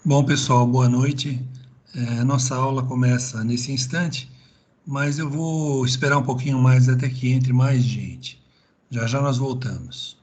Bom, pessoal, boa noite. Nossa aula começa nesse instante, mas eu vou esperar um pouquinho mais até que entre mais gente. Já já nós voltamos.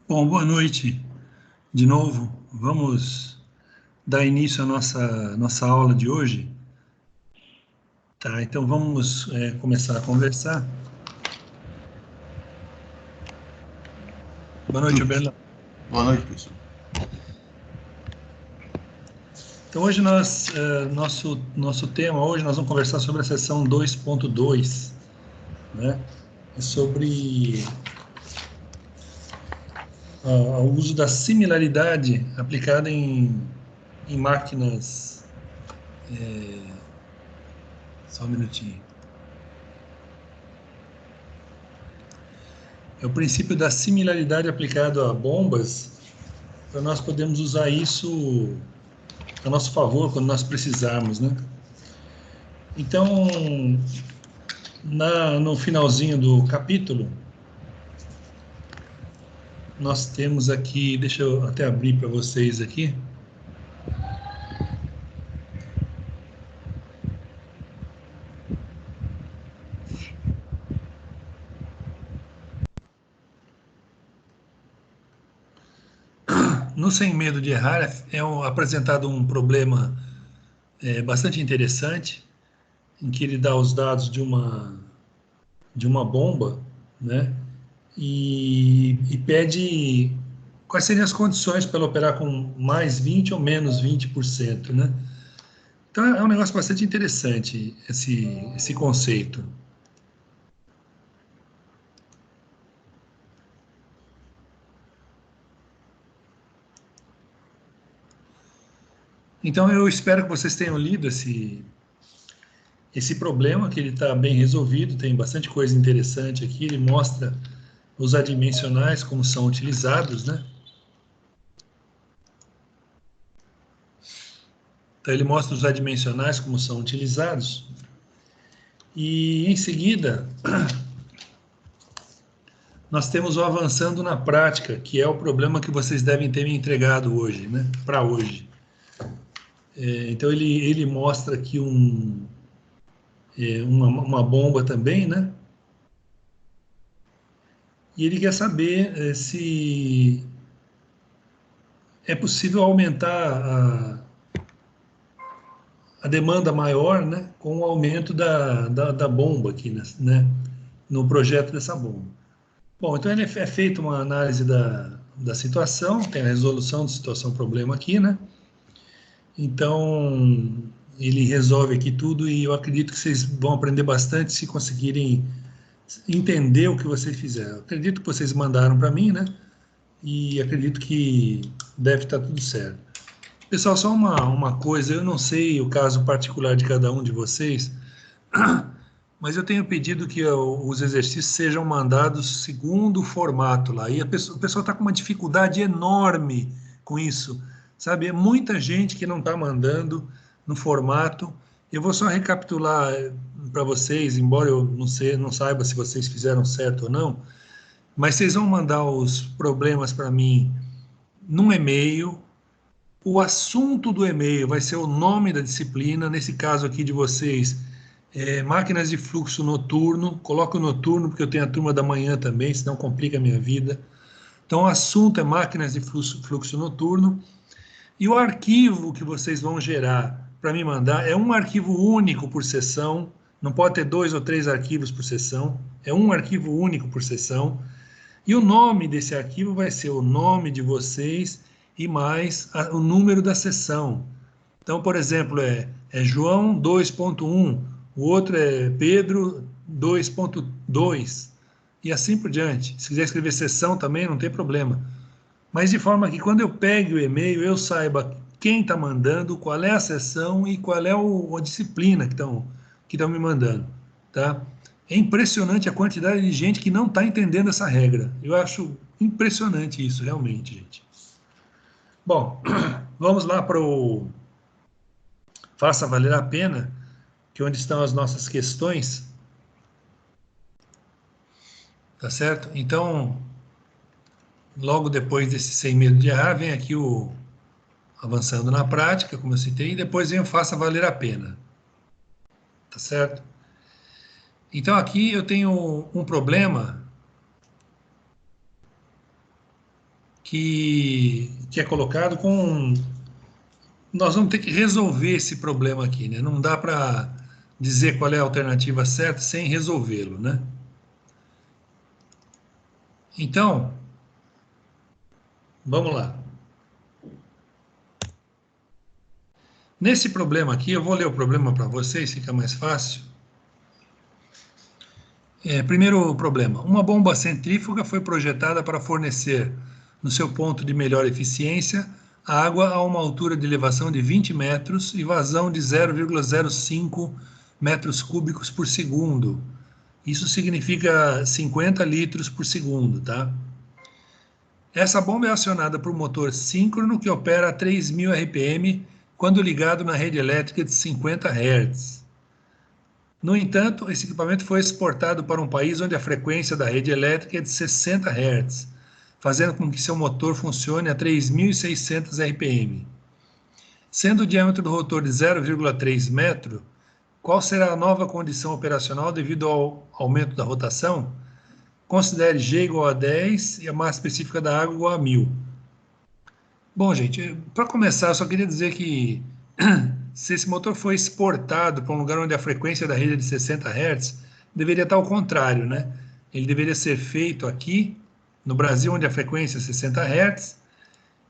Bom, boa noite de novo. Vamos dar início à nossa aula de hoje. Tá, então vamos começar a conversar. Boa noite, Bernardo. Boa noite, professor. Então hoje nosso tema hoje nós vamos conversar sobre a seção 2.2, né? É sobre o uso da similaridade aplicada em máquinas. Só um minutinho. É o princípio da similaridade aplicado a bombas, para nós podermos usar isso a nosso favor quando nós precisarmos, né? Então, no finalzinho do capítulo, nós temos aqui, deixa eu até abrir para vocês aqui. No Sem Medo de Errar apresentado um problema bastante interessante, em que ele dá os dados de uma bomba, né? E pede quais seriam as condições para ela operar com mais 20 ou menos 20%, né? Então, é um negócio bastante interessante esse conceito. Então, eu espero que vocês tenham lido esse problema, que ele está bem resolvido, tem bastante coisa interessante aqui, ele mostra os adimensionais, como são utilizados, né? Então, ele mostra os adimensionais, como são utilizados. E, em seguida, nós temos o avançando na prática, que é o problema que vocês devem ter me entregado hoje, né? Para hoje. Então, ele mostra aqui uma bomba também, né? E ele quer saber se é possível aumentar a demanda maior, né, com o aumento da bomba aqui, né, no projeto dessa bomba. Bom, então ele é feita uma análise da situação, tem a resolução de situação-problema aqui, né? Então, ele resolve aqui tudo e eu acredito que vocês vão aprender bastante se conseguirem entender o que vocês fizeram. Eu acredito que vocês mandaram para mim, né? E acredito que deve estar tudo certo. Pessoal, só uma coisa, eu não sei o caso particular de cada um de vocês, mas eu tenho pedido que os exercícios sejam mandados segundo o formato lá. E o pessoal está com uma dificuldade enorme com isso, sabe? É muita gente que não está mandando no formato. Eu vou só recapitular para vocês, embora eu não saiba se vocês fizeram certo ou não, mas vocês vão mandar os problemas para mim num e-mail. O assunto do e-mail vai ser o nome da disciplina, nesse caso aqui de vocês, máquinas de fluxo noturno. Coloco noturno porque eu tenho a turma da manhã também, senão complica a minha vida. Então, o assunto é máquinas de fluxo noturno. E o arquivo que vocês vão gerar para me mandar é um arquivo único por sessão, não pode ter 2 ou 3 arquivos por sessão, é um arquivo único por sessão. E o nome desse arquivo vai ser o nome de vocês e mais o número da sessão. Então, por exemplo, é João 2.1, o outro é Pedro 2.2 e assim por diante. Se quiser escrever sessão também, não tem problema. Mas de forma que quando eu pegue o e-mail, eu saiba quem está mandando, qual é a sessão e qual é a disciplina que estão me mandando, tá? É impressionante a quantidade de gente que não está entendendo essa regra. Eu acho impressionante isso, realmente, gente. Bom, vamos lá para o Faça Valer a Pena, que é onde estão as nossas questões. Tá certo? Então, logo depois desse Sem Medo de Errar, vem aqui o Avançando na Prática, como eu citei, e depois vem o Faça Valer a Pena. Tá certo? Então, aqui eu tenho um problema que é colocado com... Nós vamos ter que resolver esse problema aqui, né? Não dá para dizer qual é a alternativa certa sem resolvê-lo, né? Então, vamos lá. Nesse problema aqui, eu vou ler o problema para vocês, fica mais fácil. Primeiro problema. Uma bomba centrífuga foi projetada para fornecer, no seu ponto de melhor eficiência, água a uma altura de elevação de 20 metros e vazão de 0,05 metros cúbicos por segundo. Isso significa 50 litros por segundo, tá? Essa bomba é acionada por motor síncrono que opera a 3.000 RPM quando ligado na rede elétrica de 50 Hz. No entanto, esse equipamento foi exportado para um país onde a frequência da rede elétrica é de 60 Hz, fazendo com que seu motor funcione a 3.600 RPM. Sendo o diâmetro do rotor de 0,3 metro, qual será a nova condição operacional devido ao aumento da rotação? Considere G igual a 10 e a massa específica da água igual a 1.000. Bom, gente, para começar, eu só queria dizer que se esse motor foi exportado para um lugar onde a frequência da rede é de 60 Hz, deveria estar ao contrário, né? Ele deveria ser feito aqui, no Brasil, onde a frequência é 60 Hz,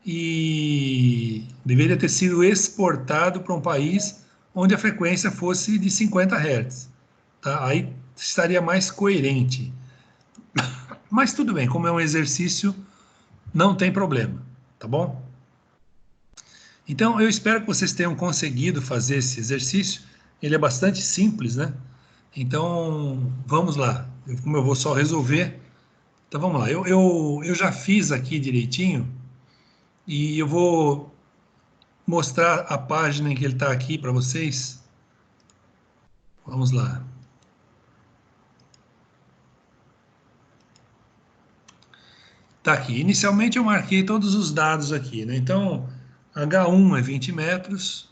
e deveria ter sido exportado para um país onde a frequência fosse de 50 Hz. Tá? Aí estaria mais coerente. Mas tudo bem, como é um exercício, não tem problema, tá bom? Então, eu espero que vocês tenham conseguido fazer esse exercício. Ele é bastante simples, né? Então, vamos lá. Como eu vou só resolver, então vamos lá. Eu já fiz aqui direitinho e eu vou mostrar a página em que ele está aqui para vocês. Vamos lá. Tá aqui. Inicialmente eu marquei todos os dados aqui, né? Então, H1 é 20 metros,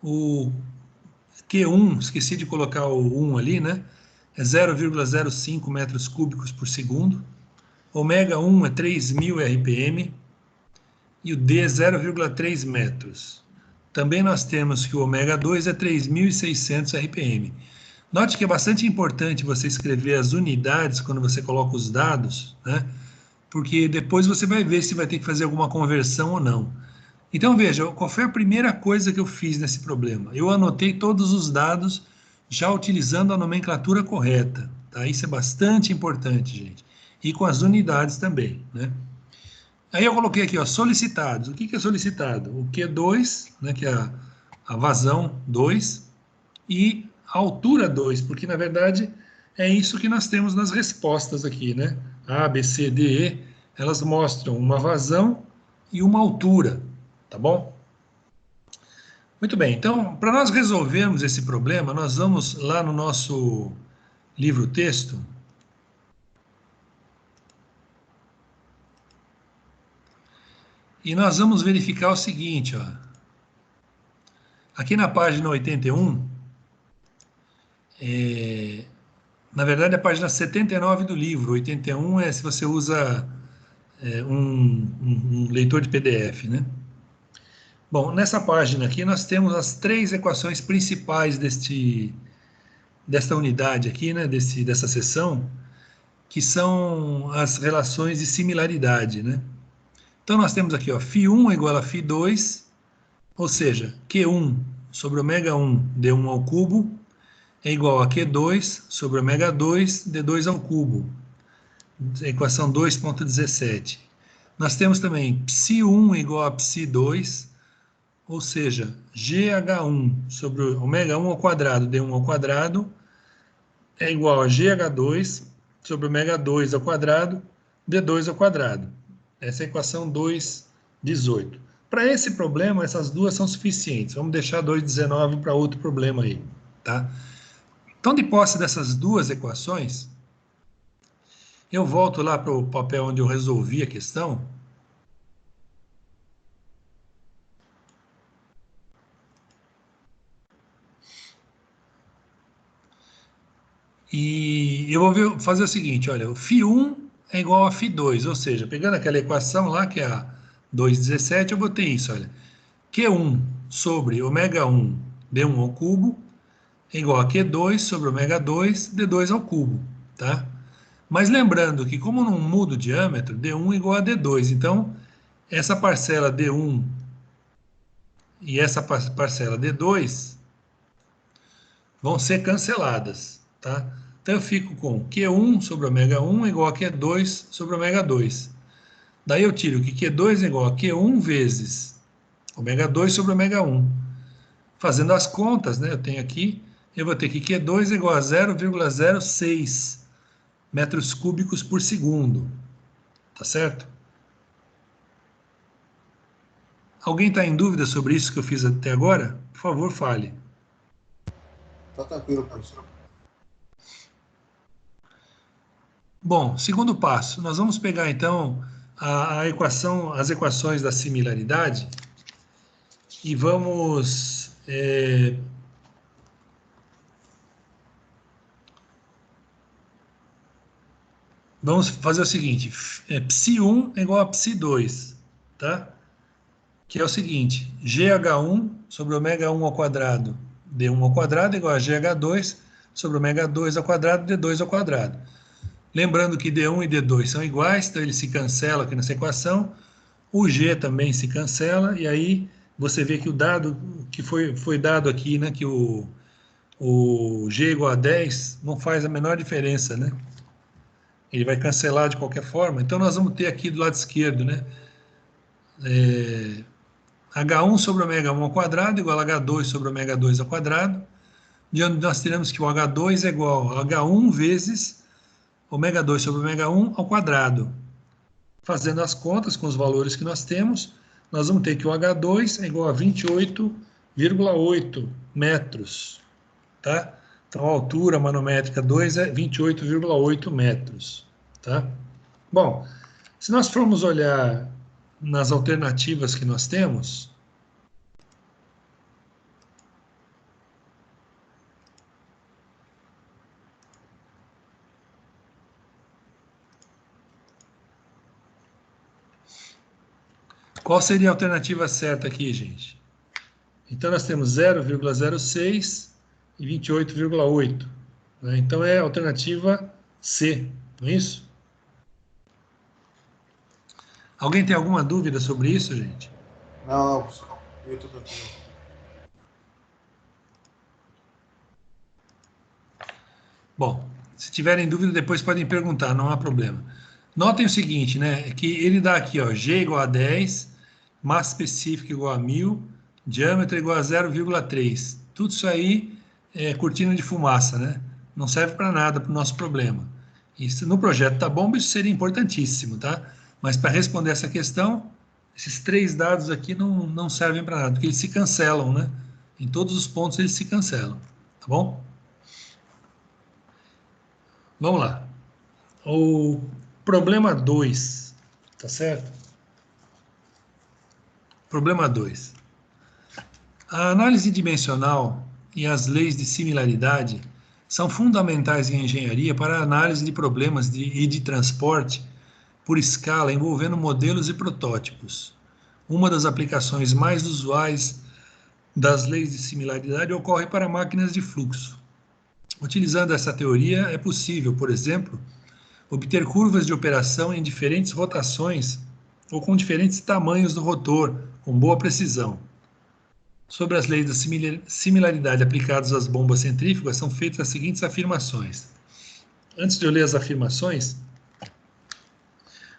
o Q1, esqueci de colocar o 1 ali, né? É 0,05 metros cúbicos por segundo. Ômega 1 é 3.000 RPM e o D é 0,3 metros. Também nós temos que o ômega 2 é 3.600 RPM. Note que é bastante importante você escrever as unidades quando você coloca os dados, né? Porque depois você vai ver se vai ter que fazer alguma conversão ou não. Então, veja, qual foi a primeira coisa que eu fiz nesse problema? Eu anotei todos os dados já utilizando a nomenclatura correta, tá? Isso é bastante importante, gente. E com as unidades também, né? Aí eu coloquei aqui, ó, solicitados. O que que é solicitado? O Q2, né, que é a vazão 2, e a altura 2, porque na verdade é isso que nós temos nas respostas aqui, né? A, B, C, D, E, elas mostram uma vazão e uma altura, tá bom? Muito bem, então, para nós resolvermos esse problema, nós vamos lá no nosso livro-texto e nós vamos verificar o seguinte, ó. Aqui na página 81, na verdade, é a página 79 do livro. 81 é se você usa um leitor de PDF, né? Bom, nessa página aqui nós temos as três equações principais desta unidade aqui, né? Dessa seção, que são as relações de similaridade, né? Então nós temos aqui, ó, φ1 é igual a φ2, ou seja, Q1 sobre ômega 1 D1 ao cubo é igual a Q2 sobre ômega 2 D2 ao cubo. Equação 2.17. Nós temos também psi1 igual a psi2, ou seja, GH1 sobre ômega 1 ao quadrado, D1 ao quadrado, é igual a GH2 sobre ômega 2 ao quadrado, D2 ao quadrado. Essa é a equação 2.18. Para esse problema, essas duas são suficientes. Vamos deixar 2.19 para outro problema aí, tá? Então, de posse dessas duas equações, eu volto lá para o papel onde eu resolvi a questão. E eu vou fazer o seguinte, olha, o φ1 é igual a φ2, ou seja, pegando aquela equação lá, que é a 2,17, eu botei isso, olha. Q1 sobre ômega 1 D1 ao cubo é igual a Q2 sobre ômega 2 D2 ao cubo, tá? Mas lembrando que como não muda o diâmetro, D1 é igual a D2, então essa parcela D1 e essa parcela D2 vão ser canceladas, tá? Então eu fico com Q1 sobre ômega 1 igual a Q2 sobre ômega 2. Daí eu tiro que Q2 é igual a Q1 vezes ômega 2 sobre ômega 1. Fazendo as contas, né, eu tenho aqui, eu vou ter que Q2 é igual a 0,06 metros cúbicos por segundo. Tá certo? Alguém está em dúvida sobre isso que eu fiz até agora? Por favor, fale. Tá tranquilo, professor. Bom, segundo passo, nós vamos pegar então a equação, as equações da similaridade e vamos vamos fazer o seguinte, psi1 é igual a psi2, tá? Que é o seguinte, GH1 sobre ômega 1 ao quadrado, D1 ao quadrado é igual a GH2 sobre ômega 2 ao quadrado, D2 ao quadrado. Lembrando que D1 e D2 são iguais, então eles se cancelam aqui nessa equação. o G também se cancela, e aí você vê que o dado que foi dado aqui, né, que o G igual a 10 não faz a menor diferença, né? Ele vai cancelar de qualquer forma. Então, nós vamos ter aqui do lado esquerdo, né? H1 sobre ômega 1 ao quadrado igual a H2 sobre ômega 2 ao quadrado, de onde nós teremos que o H2 é igual a H1 vezes ômega 2 sobre ômega 1 ao quadrado. Fazendo as contas com os valores que nós temos, nós vamos ter que o H2 é igual a 28,8 metros, tá? Então, a altura manométrica 2 é 28,8 metros, tá? Bom, se nós formos olhar nas alternativas que nós temos, qual seria a alternativa certa aqui, gente? Então, nós temos 0,06 e 28,8. Né? Então, é a alternativa C, não é isso? Alguém tem alguma dúvida sobre isso, gente? Não, professor. Eu estou tranquilo. Bom, se tiverem dúvida, depois podem perguntar, não há problema. Notem o seguinte, né? Que ele dá aqui, ó, G igual a 10, massa específica igual a 1000, diâmetro igual a 0,3. Tudo isso aí é cortina de fumaça, né? Não serve para nada para o nosso problema. Isso no projeto da bomba isso seria importantíssimo, tá? Mas para responder essa questão, esses três dados aqui não servem para nada, porque eles se cancelam, né? Em todos os pontos eles se cancelam, tá bom? Vamos lá. O problema 2, tá certo? Problema 2. A análise dimensional e as leis de similaridade são fundamentais em engenharia para a análise de problemas e de transporte por escala envolvendo modelos e protótipos. Uma das aplicações mais usuais das leis de similaridade ocorre para máquinas de fluxo. Utilizando essa teoria, é possível, por exemplo, obter curvas de operação em diferentes rotações ou com diferentes tamanhos do rotor, com boa precisão. Sobre as leis da similaridade aplicadas às bombas centrífugas, são feitas as seguintes afirmações. Antes de eu ler as afirmações,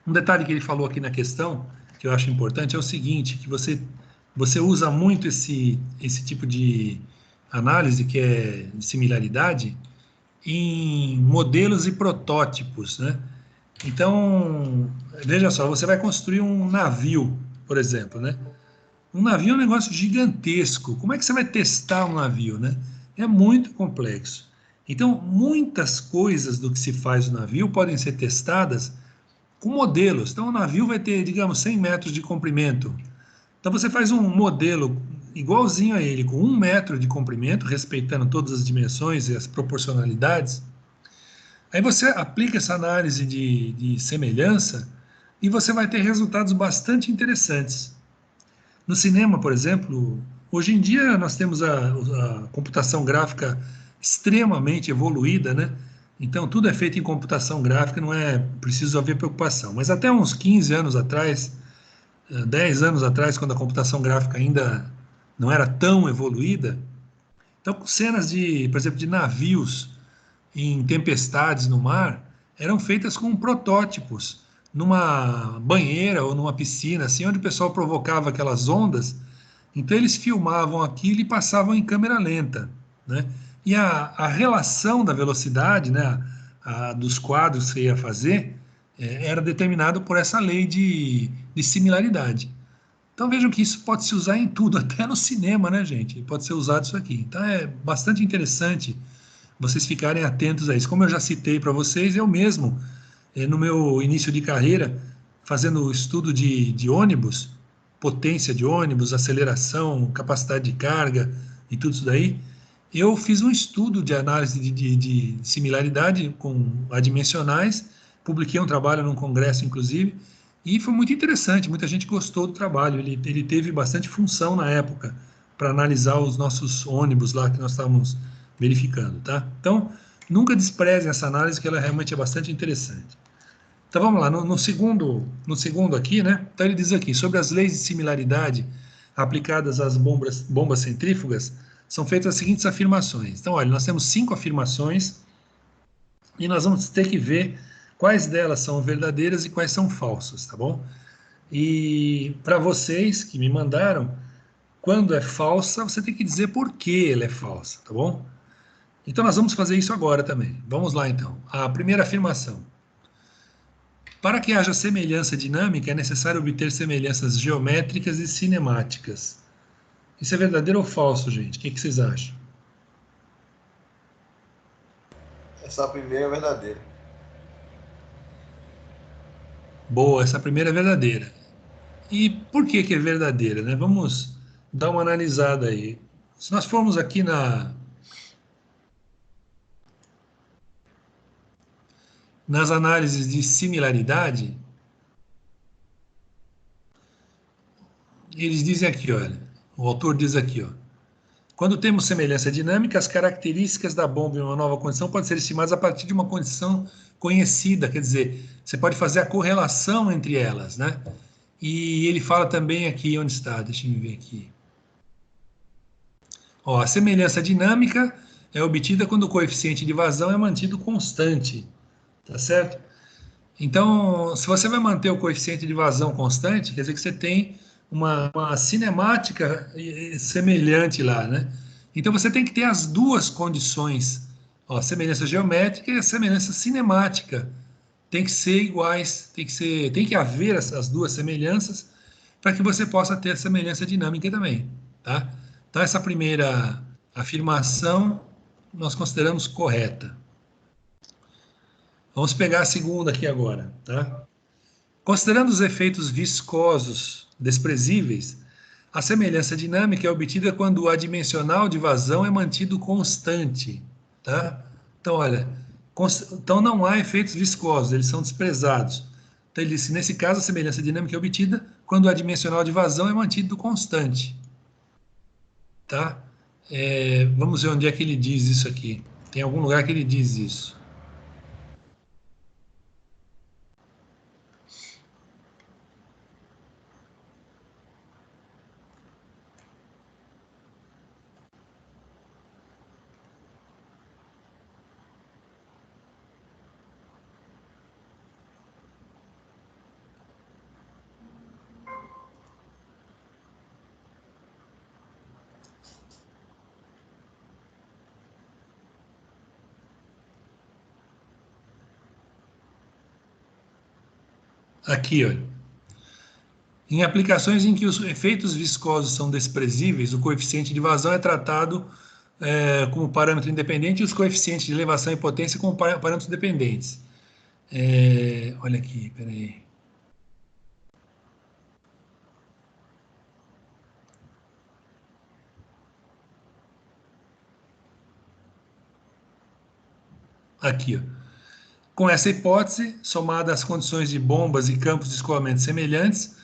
um detalhe que ele falou aqui na questão, que eu acho importante, é o seguinte, que você usa muito esse tipo de análise, que é de similaridade, em modelos e protótipos, né? Então, veja só, você vai construir um navio, por exemplo, né? Um navio é um negócio gigantesco. Como é que você vai testar um navio, né? É muito complexo. Então, muitas coisas do que se faz no navio podem ser testadas com modelos. Então, o navio vai ter, digamos, 100 metros de comprimento. Então, você faz um modelo igualzinho a ele, com 1 metro de comprimento, respeitando todas as dimensões e as proporcionalidades. Aí você aplica essa análise de semelhança e você vai ter resultados bastante interessantes. No cinema, por exemplo, hoje em dia nós temos a computação gráfica extremamente evoluída, né? Então, tudo é feito em computação gráfica, não é preciso haver preocupação. Mas até uns 15 anos atrás, 10 anos atrás, quando a computação gráfica ainda não era tão evoluída, então, cenas de, por exemplo, de navios em tempestades no mar eram feitas com protótipos numa banheira ou numa piscina, assim, onde o pessoal provocava aquelas ondas. Então eles filmavam aquilo e passavam em câmera lenta, né? E a relação da velocidade, né, dos quadros que você ia fazer, era determinado por essa lei de similaridade. Então vejam que isso pode se usar em tudo, até no cinema, né, gente? Pode ser usado isso aqui. Então é bastante interessante vocês ficarem atentos a isso. Como eu já citei para vocês, eu mesmo, no meu início de carreira, fazendo o estudo de ônibus, potência de ônibus, aceleração, capacidade de carga e tudo isso daí, eu fiz um estudo de análise de similaridade com adimensionais, publiquei um trabalho num congresso, inclusive, e foi muito interessante, muita gente gostou do trabalho, ele teve bastante função na época para analisar os nossos ônibus lá que nós estávamos verificando, tá? Então, nunca desprezem essa análise, que ela realmente é bastante interessante. Então vamos lá, no segundo aqui, né? Então ele diz aqui, sobre as leis de similaridade aplicadas às bombas centrífugas, são feitas as seguintes afirmações. Então, olha, nós temos 5 afirmações e nós vamos ter que ver quais delas são verdadeiras e quais são falsas, tá bom? E para vocês que me mandaram, quando é falsa, você tem que dizer por que ela é falsa, tá bom? Então nós vamos fazer isso agora também. Vamos lá então. A primeira afirmação. Para que haja semelhança dinâmica, é necessário obter semelhanças geométricas e cinemáticas. Isso é verdadeiro ou falso, gente? O que vocês acham? Essa primeira é verdadeira. Boa, essa primeira é verdadeira. E por que é verdadeira, né? Vamos dar uma analisada aí. Se nós formos aqui nas análises de similaridade, eles dizem aqui, olha, o autor diz aqui, ó, quando temos semelhança dinâmica, as características da bomba em uma nova condição podem ser estimadas a partir de uma condição conhecida, quer dizer, você pode fazer a correlação entre elas, né? E ele fala também aqui, onde está? Deixa eu ver aqui. Ó, a semelhança dinâmica é obtida quando o coeficiente de vazão é mantido constante, tá certo? Então, se você vai manter o coeficiente de vazão constante, quer dizer que você tem uma cinemática semelhante lá, né? Então, você tem que ter as duas condições, ó, a semelhança geométrica e a semelhança cinemática. Tem que ser iguais, tem que haver essas duas semelhanças para que você possa ter a semelhança dinâmica também, tá? Então, essa primeira afirmação nós consideramos correta. Vamos pegar a segunda aqui agora, tá? Considerando os efeitos viscosos desprezíveis, a semelhança dinâmica é obtida quando o adimensional de vazão é mantido constante, tá? Então, olha, então não há efeitos viscosos, eles são desprezados. Então, ele disse, nesse caso, a semelhança dinâmica é obtida quando o adimensional de vazão é mantido constante, tá? Vamos ver onde é que ele diz isso aqui. Tem algum lugar que ele diz isso. Aqui, olha. Em aplicações em que os efeitos viscosos são desprezíveis, o coeficiente de vazão é tratado como parâmetro independente e os coeficientes de elevação e potência como parâmetros dependentes. Olha aqui, peraí. Aqui, ó. Com essa hipótese, somada às condições de bombas e campos de escoamento semelhantes,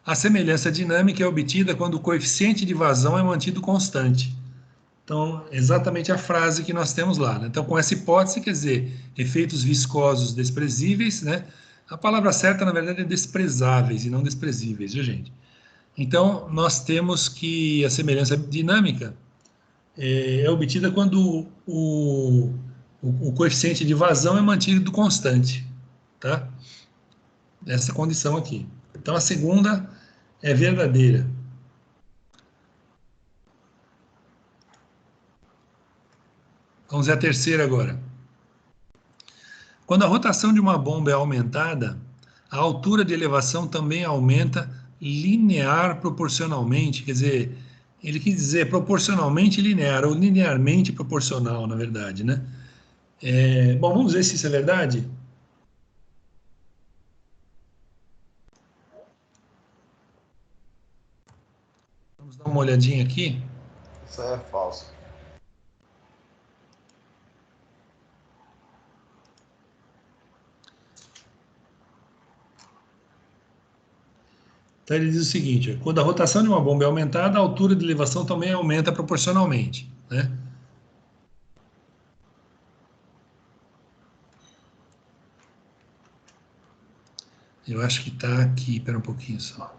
a semelhança dinâmica é obtida quando o coeficiente de vazão é mantido constante. Então, exatamente a frase que nós temos lá, né? Então, com essa hipótese, quer dizer, efeitos viscosos desprezíveis, né? A palavra certa, na verdade, é desprezáveis e não desprezíveis, viu, gente? Então, nós temos que a semelhança dinâmica é obtida quando o coeficiente de vazão é mantido constante, tá? Essa condição aqui. Então, a segunda é verdadeira. Vamos ver a terceira agora. Quando a rotação de uma bomba é aumentada, a altura de elevação também aumenta linear proporcionalmente, quer dizer, ele quis dizer proporcionalmente linear, ou linearmente proporcional, na verdade, né? Bom, vamos ver se isso é verdade? Vamos dar uma olhadinha aqui. Isso aí é falso. Então ele diz o seguinte, quando a rotação de uma bomba é aumentada, a altura de elevação também aumenta proporcionalmente, né? Eu acho que está aqui, espera um pouquinho só.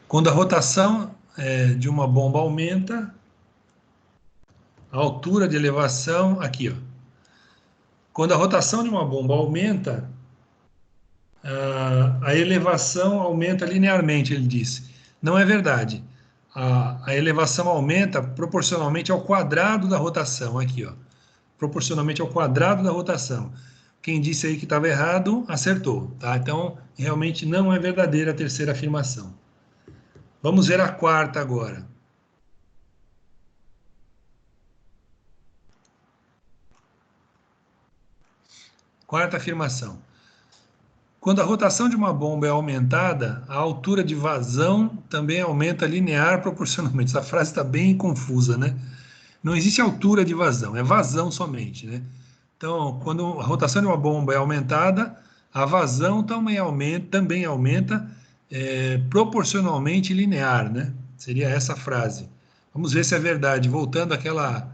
Quando a rotação de uma bomba aumenta, a altura de elevação, aqui, ó. Quando a rotação de uma bomba aumenta, a elevação aumenta linearmente, ele disse. Não é verdade. A elevação aumenta proporcionalmente ao quadrado da rotação, aqui, ó. Proporcionalmente ao quadrado da rotação. Quem disse aí que estava errado, acertou, tá? Então, realmente não é verdadeira a terceira afirmação. Vamos ver a quarta agora. Quarta afirmação. Quando a rotação de uma bomba é aumentada, a altura de vazão também aumenta linear proporcionalmente. Essa frase está bem confusa, né? Não existe altura de vazão, é vazão somente, né? Então, quando a rotação de uma bomba é aumentada, a vazão também aumenta proporcionalmente linear, né? Seria essa frase. Vamos ver se é verdade. Voltando àquela.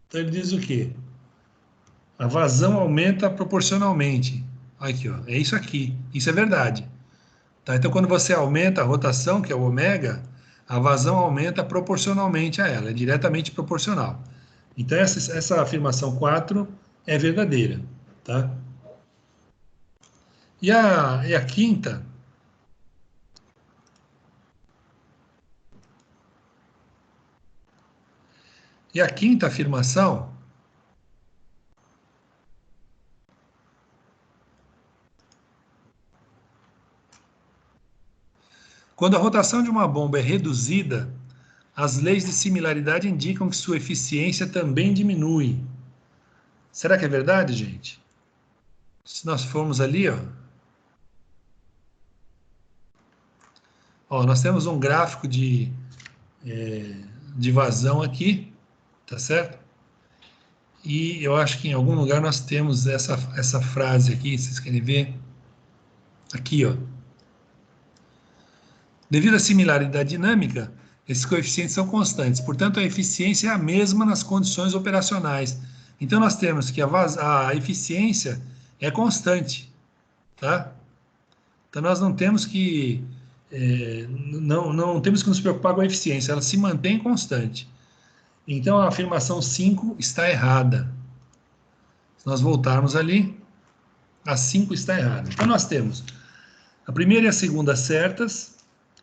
Então, ele diz o quê? A vazão aumenta proporcionalmente. Aqui, ó, é isso aqui. Isso é verdade. Tá? Então, quando você aumenta a rotação, que é o ômega, a vazão aumenta proporcionalmente a ela, é diretamente proporcional. Então, essa afirmação 4 é verdadeira. Tá? E a quinta? E a quinta afirmação? Quando a rotação de uma bomba é reduzida, as leis de similaridade indicam que sua eficiência também diminui. Será que é verdade, gente? Se nós formos ali, ó, nós temos um gráfico de vazão aqui, tá certo? E eu acho que em algum lugar nós temos essa frase aqui, vocês querem ver? Aqui, ó. Devido à similaridade dinâmica, esses coeficientes são constantes, portanto, a eficiência é a mesma nas condições operacionais. Então, nós temos que a eficiência é constante, tá? Então, nós não temos que não temos que nos preocupar com a eficiência, ela se mantém constante. Então, a afirmação 5 está errada. Se nós voltarmos ali, a 5 está errada. Então, nós temos a primeira e a segunda certas,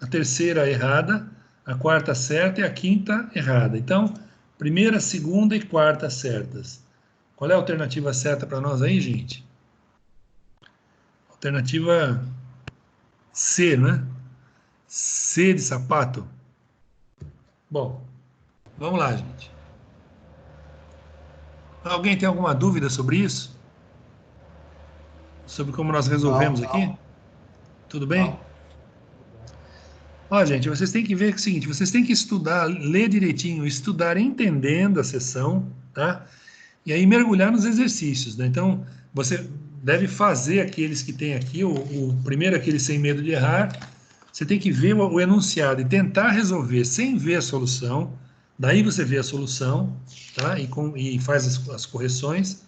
a terceira errada, a quarta certa e a quinta errada. Então, primeira, segunda e quarta certas. Qual é a alternativa certa para nós aí, gente? Alternativa C, né? C de sapato. Bom, vamos lá, gente. Alguém tem alguma dúvida sobre isso? Sobre como nós resolvemos aqui? Tudo bem? Não. Ó, gente, vocês têm que ver o seguinte, vocês têm que estudar, ler direitinho, estudar entendendo a sessão, tá? E aí mergulhar nos exercícios, né? Então, você deve fazer aqueles que tem aqui, o primeiro aquele sem medo de errar, você tem que ver o enunciado e tentar resolver sem ver a solução, daí você vê a solução, tá? E faz as correções.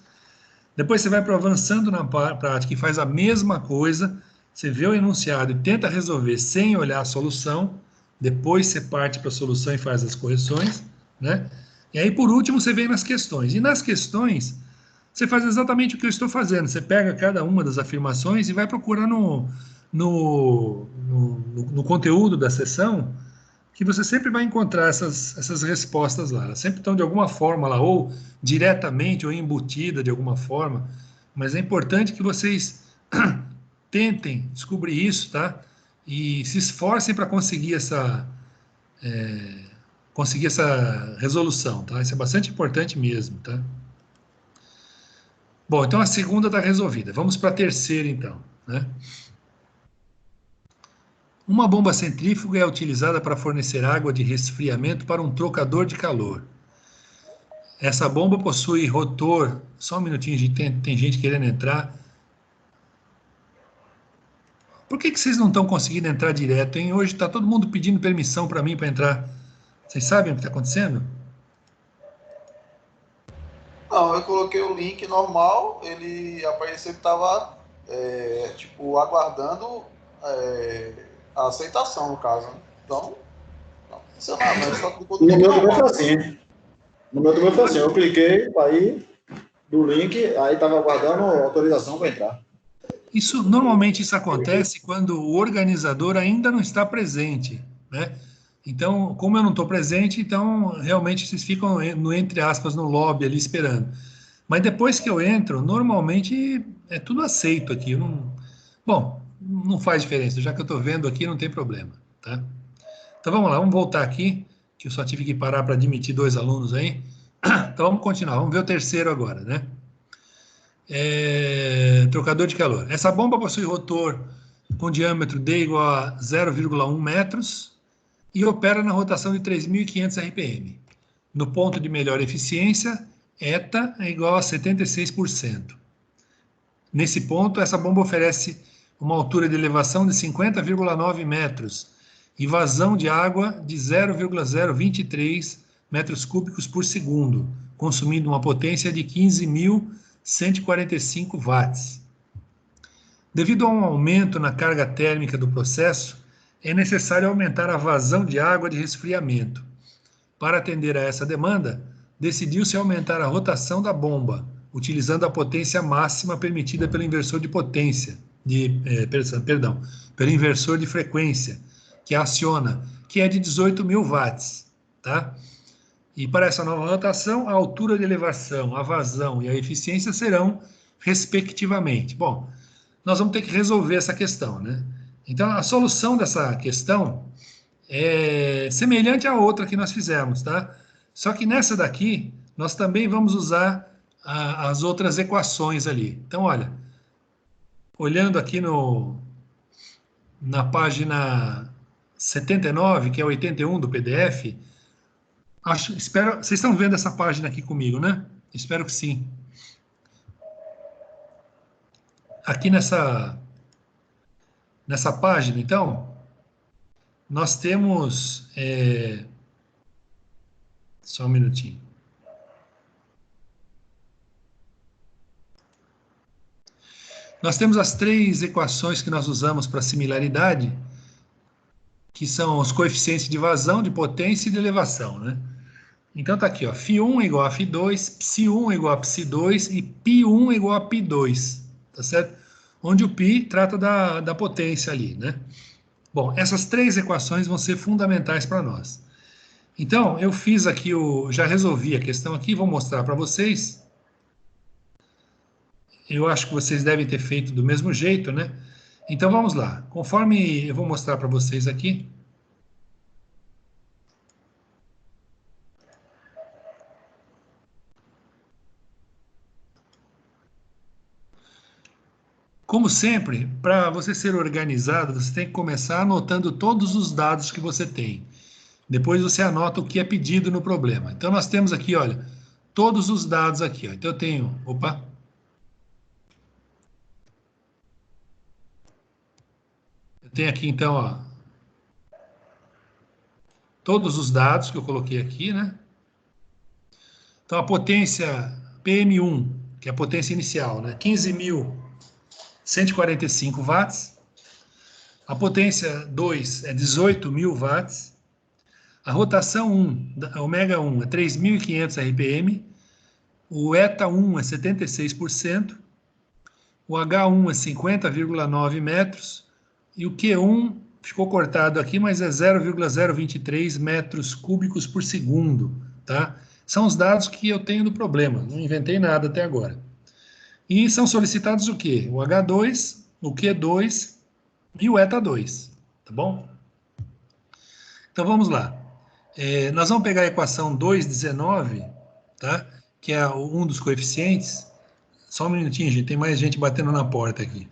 Depois você vai avançando na prática e faz a mesma coisa, você vê o enunciado e tenta resolver sem olhar a solução, depois você parte para a solução e faz as correções, né? E aí, por último, você vem nas questões. E nas questões, você faz exatamente o que eu estou fazendo. Você pega cada uma das afirmações e vai procurar no conteúdo da sessão, que você sempre vai encontrar essas respostas lá. Elas sempre estão de alguma forma lá, ou diretamente ou embutida de alguma forma. Mas é importante que vocês tentem descobrir isso, tá? E se esforcem para conseguir essa resolução, tá? Isso é bastante importante mesmo, tá? Bom, então a segunda está resolvida. Vamos para a terceira, então, né? Uma bomba centrífuga é utilizada para fornecer água de resfriamento para um trocador de calor. Essa bomba possui rotor. Só um minutinho, tem gente querendo entrar. Por que vocês não estão conseguindo entrar direto, hein? Hoje está todo mundo pedindo permissão para mim para entrar. Vocês sabem o que está acontecendo? Não, eu coloquei o link normal, ele apareceu que estava, tipo, aguardando a aceitação, no caso. Né? Então, não aconteceu nada, mas só clicou no No link meu também foi normal. assim. No meu também foi assim. Eu cliquei para ir do link, aí estava aguardando autorização para entrar. Normalmente isso acontece quando o organizador ainda não está presente, né? Então, como eu não estou presente, então realmente vocês ficam no, entre aspas, no lobby ali esperando. Mas depois que eu entro, normalmente é tudo aceito aqui. Bom, não faz diferença, já que eu estou vendo aqui, não tem problema, tá? Então vamos lá, vamos voltar aqui, que eu só tive que parar para admitir 2 alunos aí. Então vamos continuar, vamos ver o terceiro agora, né? Trocador de calor. Essa bomba possui rotor com diâmetro D igual a 0,1 metros e opera na rotação de 3.500 RPM. No ponto de melhor eficiência, ETA é igual a 76%. Nesse ponto, essa bomba oferece uma altura de elevação de 50,9 metros e vazão de água de 0,023 metros cúbicos por segundo, consumindo uma potência de 15.145 watts. Devido a um aumento na carga térmica do processo, é necessário aumentar a vazão de água de resfriamento. Para atender a essa demanda, decidiu-se aumentar a rotação da bomba, utilizando a potência máxima permitida pelo inversor de potência, pelo inversor de frequência, que aciona, que é de 18.000 watts, tá? E para essa nova rotação, a altura de elevação, a vazão e a eficiência serão respectivamente. Bom, nós vamos ter que resolver essa questão, né? Então, a solução dessa questão é semelhante à outra que nós fizemos, tá? Só que nessa daqui, nós também vamos usar as outras equações ali. Então, olha, olhando aqui na página 79, que é 81 do PDF, espero, vocês estão vendo essa página aqui comigo, né? Espero que sim. Aqui nessa página, então, nós temos... só um minutinho. Nós temos as 3 equações que nós usamos para similaridade, que são os coeficientes de vazão, de potência e de elevação, né? Então tá aqui, ó, φ1 igual a φ2, ψ1 igual a ψ2 e π1 igual a π2, tá certo? Onde o π trata da potência ali, né? Bom, essas 3 equações vão ser fundamentais para nós. Então, eu fiz aqui, já resolvi a questão aqui, vou mostrar para vocês. Eu acho que vocês devem ter feito do mesmo jeito, né? Então vamos lá. Conforme eu vou mostrar para vocês aqui. Como sempre, para você ser organizado, você tem que começar anotando todos os dados que você tem. Depois você anota o que é pedido no problema. Então nós temos aqui, olha, todos os dados aqui. Ó. Então eu tenho, eu tenho aqui então, ó, todos os dados que eu coloquei aqui, né? Então a potência PM1, que é a potência inicial, né? 15.145 watts. A potência 2 é 18.000 watts. A rotação 1, a ômega 1 é 3.500 RPM. O eta 1 é 76%. O H1 é 50,9 metros. E o Q1 ficou cortado aqui, mas é 0,023 metros cúbicos por segundo, tá? São os dados que eu tenho do problema, não inventei nada até agora. E são solicitados o quê? O H2, o Q2 e o eta 2, tá bom? Então vamos lá. Nós vamos pegar a equação 2,19, tá? Que é um dos coeficientes. Só um minutinho, gente, tem mais gente batendo na porta aqui.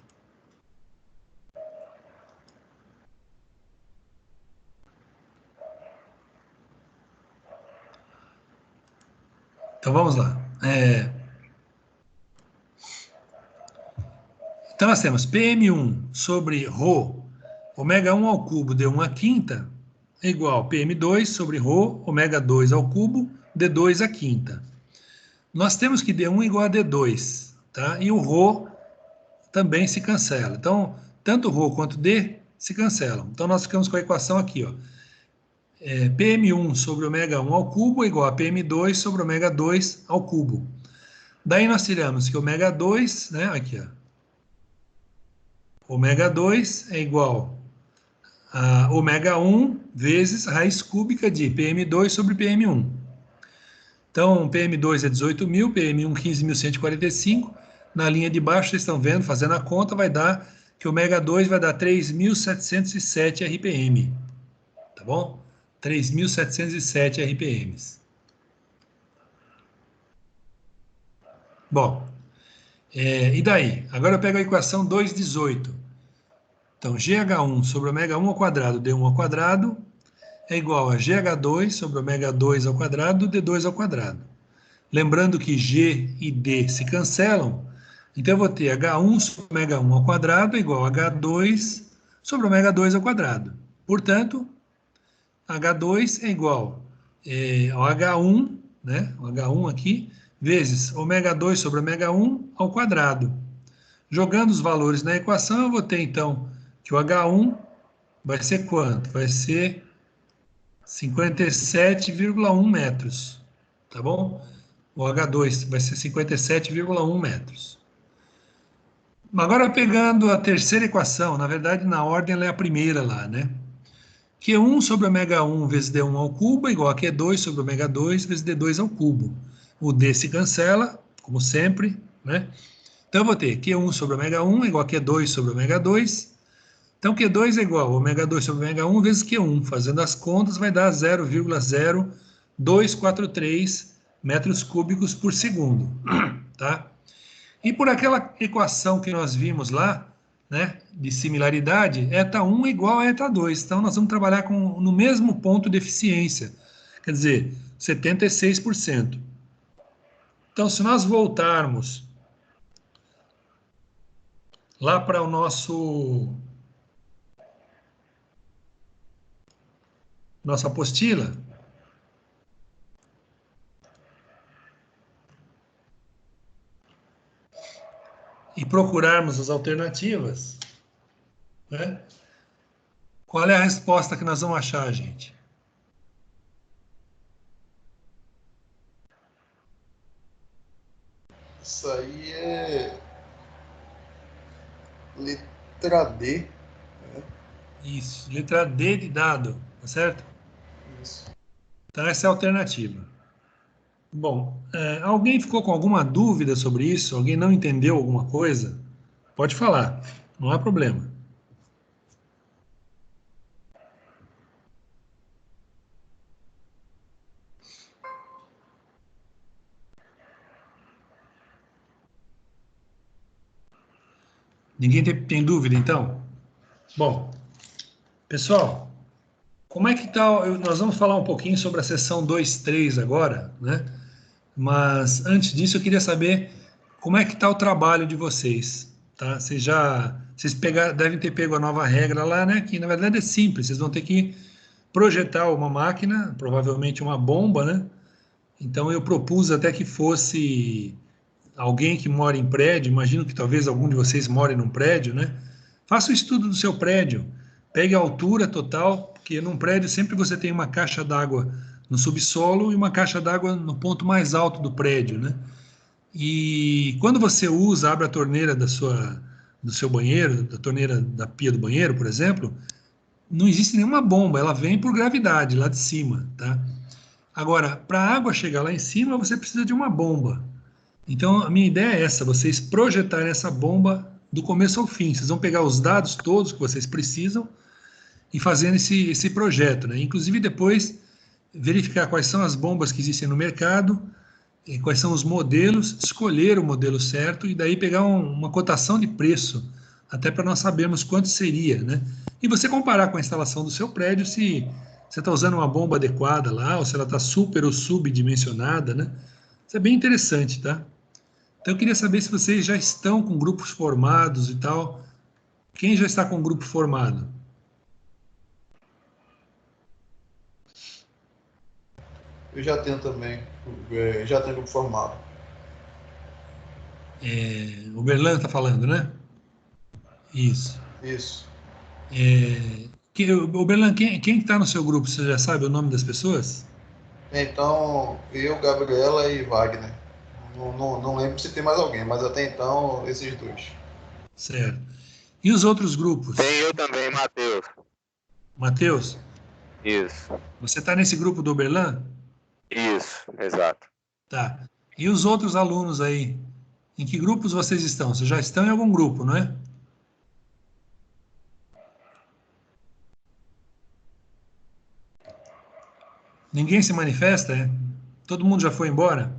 Então vamos lá. Então nós temos PM1 sobre ρ, ômega 1 ao cubo D1 à quinta, é igual a PM2 sobre ρ, ômega 2 ao cubo D2 à quinta. nós temos que D1 igual a D2, tá? E o ρ também se cancela. Então, tanto ρ quanto D se cancelam. Então, nós ficamos com a equação aqui, ó. PM1 sobre ômega 1 ao cubo é igual a PM2 sobre ômega 2 ao cubo. Daí nós tiramos que ômega 2, né, aqui, ó, ômega 2 é igual a ômega 1 vezes raiz cúbica de PM2 sobre PM1. Então, PM2 é 18.000, PM1 15.145. Na linha de baixo, vocês estão vendo, fazendo a conta, vai dar que ômega 2 vai dar 3.707 RPM. Tá bom? 3.707 RPMs. Bom, e daí? Agora eu pego a equação 2,18. Então, GH1 sobre ômega 1 ao quadrado, D1 ao quadrado, é igual a GH2 sobre ômega 2 ao quadrado, D2 ao quadrado. Lembrando que G e D se cancelam, então eu vou ter H1 sobre ômega 1 ao quadrado é igual a H2 sobre ômega 2 ao quadrado. Portanto, H2 é igual ao H1, né? O H1 aqui, vezes ômega 2 sobre ômega 1 ao quadrado. Jogando os valores na equação, eu vou ter, então, que o H1 vai ser quanto? Vai ser 57,1 metros, tá bom? O H2 vai ser 57,1 metros. Agora, pegando a terceira equação, na verdade, na ordem, ela é a primeira lá, né? Q1 sobre ômega 1 vezes D1 ao cubo é igual a Q2 sobre ômega 2 vezes D2 ao cubo. O D se cancela, como sempre, né? Então, eu vou ter Q1 sobre ômega 1 é igual a Q2 sobre ômega 2. Então, Q2 é igual a ômega 2 sobre ômega 1 vezes Q1. Fazendo as contas, vai dar 0,0243 metros cúbicos por segundo, tá? E por aquela equação que nós vimos lá, né, de similaridade, eta1 é igual a eta2. Então, nós vamos trabalhar no mesmo ponto de eficiência, quer dizer, 76%. Então, se nós voltarmos lá para o nossa apostila, e procurarmos as alternativas, né? Qual é a resposta que nós vamos achar, gente? Isso aí é letra D. Isso, letra D de dado, tá certo? Isso. Então, essa é a alternativa. Bom, alguém ficou com alguma dúvida sobre isso? Alguém não entendeu alguma coisa? Pode falar, não há problema. Ninguém tem dúvida, então? Bom, pessoal, como é que está? Nós vamos falar um pouquinho sobre a sessão 2.3 agora, né? Mas antes disso, eu queria saber como é que está o trabalho de vocês, tá? Vocês devem ter pego a nova regra lá, né? Que na verdade é simples. Vocês vão ter que projetar uma máquina, provavelmente uma bomba, né? Então eu propus até que fosse alguém que mora em prédio. Imagino que talvez algum de vocês more num prédio, né? Faça o estudo do seu prédio, pegue a altura total, porque num prédio sempre você tem uma caixa d'água no subsolo e uma caixa d'água no ponto mais alto do prédio, né? E quando você abre a torneira do seu banheiro, da torneira da pia do banheiro, por exemplo, não existe nenhuma bomba, ela vem por gravidade lá de cima, tá? Agora, para a água chegar lá em cima, você precisa de uma bomba. Então, a minha ideia é essa: vocês projetarem essa bomba do começo ao fim. Vocês vão pegar os dados todos que vocês precisam e fazendo esse projeto, né? Inclusive, depois, verificar quais são as bombas que existem no mercado, quais são os modelos, escolher o modelo certo e daí pegar uma cotação de preço, até para nós sabermos quanto seria, né? E você comparar com a instalação do seu prédio, se você está usando uma bomba adequada lá, ou se ela está super ou subdimensionada, né? Isso é bem interessante, tá? Então, eu queria saber se vocês já estão com grupos formados e tal. Quem já está com um grupo formado? Eu já tenho também. Já tenho grupo formado. O Berlan está falando, né? Isso. Isso. O Berlan, quem está no seu grupo? Você já sabe o nome das pessoas? Então, eu, Gabriela e Wagner. Não lembro se tem mais alguém, mas até então, esses dois. Certo. E os outros grupos? Tem eu também, Matheus. Matheus, Isso, você está nesse grupo do Berlan? isso, exato. Tá. E os outros alunos aí? Em que grupos vocês estão? Vocês já estão em algum grupo, não é? Ninguém se manifesta, é? Todo mundo já foi embora?